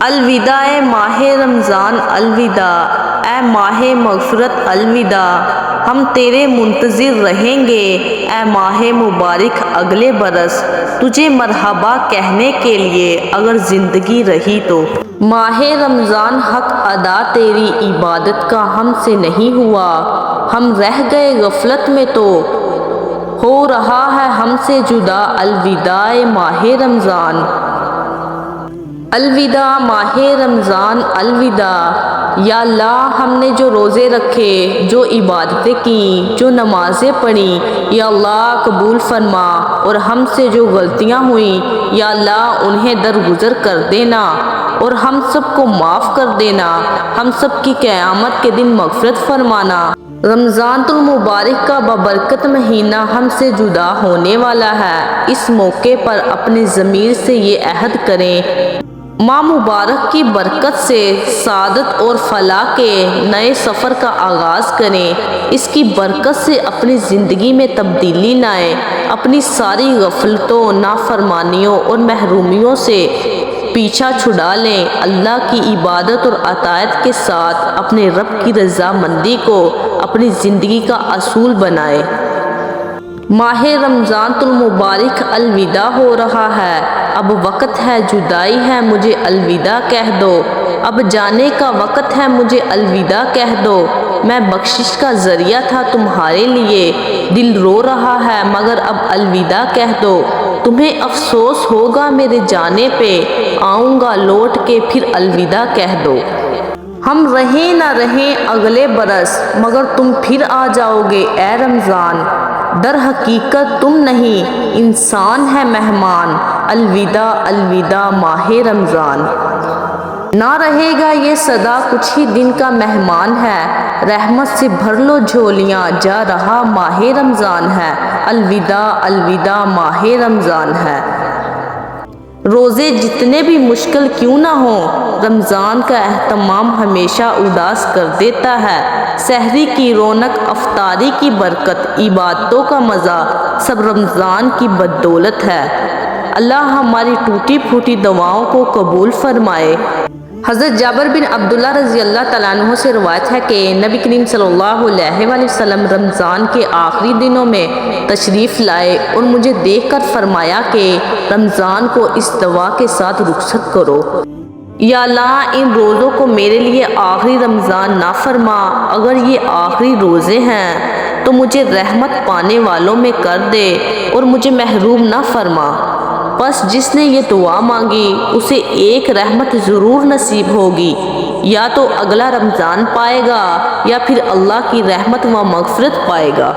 الوداع ماہ رمضان، الوداع اے ماہ مغفرت، الوداع ہم تیرے منتظر رہیں گے اے ماہ مبارک اگلے برس، تجھے مرحبا کہنے کے لیے اگر زندگی رہی تو۔ ماہ رمضان حق ادا تیری عبادت کا ہم سے نہیں ہوا، ہم رہ گئے غفلت میں تو ہو رہا ہے ہم سے جدا، الوداع ماہ رمضان۔ الوداع ماہ رمضان، الوداع یا اللہ ہم نے جو روزے رکھے، جو عبادتیں کیں، جو نمازیں پڑھیں، یا اللہ قبول فرما، اور ہم سے جو غلطیاں ہوئیں یا اللہ انہیں درگزر کر دینا اور ہم سب کو معاف کر دینا، ہم سب کی قیامت کے دن مغفرت فرمانا۔ رمضان المبارک کا بابرکت مہینہ ہم سے جدا ہونے والا ہے، اس موقع پر اپنے ضمیر سے یہ عہد کریں، ماہ مبارک کی برکت سے سعادت اور فلاح کے نئے سفر کا آغاز کریں، اس کی برکت سے اپنی زندگی میں تبدیلی لائیں، اپنی ساری غفلتوں، نافرمانیوں اور محرومیوں سے پیچھا چھڑا لیں، اللہ کی عبادت اور اطاعت کے ساتھ اپنے رب کی رضامندی کو اپنی زندگی کا اصول بنائیں۔ ماہ رمضان المبارک الوداع ہو رہا ہے، اب وقت ہے جدائی ہے مجھے الوداع کہہ دو، اب جانے کا وقت ہے مجھے الوداع کہہ دو، میں بخشش کا ذریعہ تھا تمہارے لیے، دل رو رہا ہے مگر اب الوداع کہہ دو، تمہیں افسوس ہوگا میرے جانے پہ، آؤں گا لوٹ کے پھر الوداع کہہ دو۔ ہم رہیں نہ رہیں اگلے برس مگر تم پھر آ جاؤ گے اے رمضان، در حقیقت تم نہیں انسان ہے مہمان، الوداع الوداع ماہ رمضان۔ نہ رہے گا یہ صدا کچھ ہی دن کا مہمان ہے، رحمت سے بھر لو جھولیاں جا رہا ماہ رمضان ہے، الوداع الوداع ماہ رمضان ہے۔ روزے جتنے بھی مشکل کیوں نہ ہوں، رمضان کا اہتمام ہمیشہ اداس کر دیتا ہے، سحری کی رونق، افطاری کی برکت، عبادتوں کا مزہ سب رمضان کی بدولت ہے۔ اللہ ہماری ٹوٹی پھوٹی دعاؤں کو قبول فرمائے۔ حضرت جابر بن عبداللہ رضی اللہ تعالیٰ عنہ سے روایت ہے کہ نبی کریم صلی اللہ علیہ وآلہ وسلم رمضان کے آخری دنوں میں تشریف لائے اور مجھے دیکھ کر فرمایا کہ رمضان کو اس دعا کے ساتھ رخصت کرو، یا اللہ ان روزوں کو میرے لیے آخری رمضان نہ فرما، اگر یہ آخری روزے ہیں تو مجھے رحمت پانے والوں میں کر دے اور مجھے محروم نہ فرما۔ بس جس نے یہ دعا مانگی اسے ایک رحمت ضرور نصیب ہوگی، یا تو اگلا رمضان پائے گا یا پھر اللہ کی رحمت و مغفرت پائے گا۔